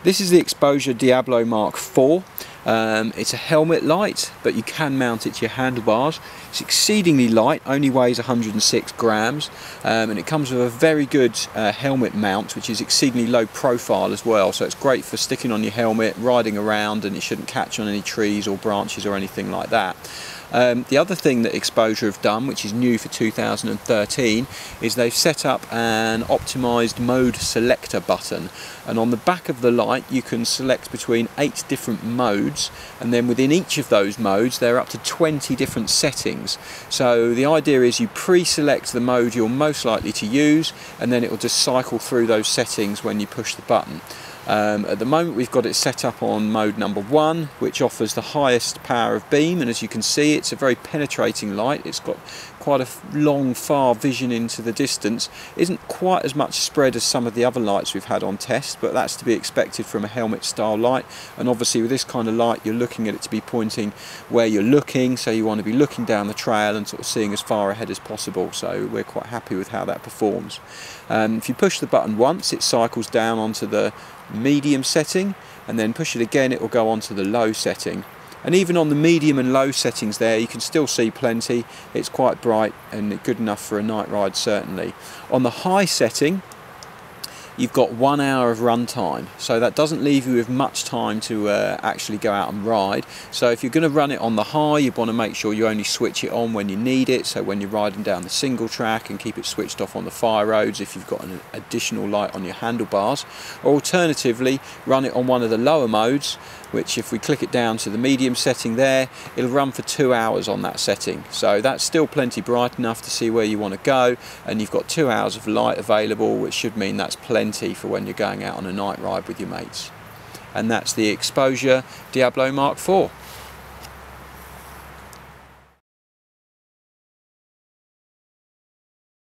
This is the Exposure Diablo MK4. It's a helmet light, but you can mount it to your handlebars. It's exceedingly light, only weighs 106 grams, and it comes with a very good helmet mount, which is exceedingly low profile as well, so it's great for sticking on your helmet, riding around, and it shouldn't catch on any trees or branches or anything like that. The other thing that Exposure have done, which is new for 2013, is they've set up an Optimised Mode Selector button, and on the back of the light you can select between 8 different modes, and then within each of those modes there are up to 20 different settings. So the idea is you pre-select the mode you're most likely to use, and then it will just cycle through those settings when you push the button. At the moment we've got it set up on mode number 1, which offers the highest power of beam, and as you can see it's a very penetrating light. It's got quite a long, far vision into the distance. Isn't quite as much spread as some of the other lights we've had on test, but that's to be expected from a helmet style light, and obviously with this kind of light you're looking at it to be pointing where you're looking, so you want to be looking down the trail and sort of seeing as far ahead as possible, so we're quite happy with how that performs. If you push the button once, it cycles down onto the medium setting, and then push it again, it will go on to the low setting. And even on the medium and low settings there you can still see plenty. It's quite bright and good enough for a night ride, certainly. On the high setting you've got 1 hour of run time, so that doesn't leave you with much time to actually go out and ride. So if you're going to run it on the high, you want to make sure you only switch it on when you need it, so when you're riding down the single track, and keep it switched off on the fire roads if you've got an additional light on your handlebars. Or alternatively, run it on one of the lower modes, which if we click it down to the medium setting there, it'll run for 2 hours on that setting. So that's still plenty bright enough to see where you want to go, and you've got 2 hours of light available, which should mean that's plenty for when you're going out on a night ride with your mates. And that's the Exposure Diablo MK4.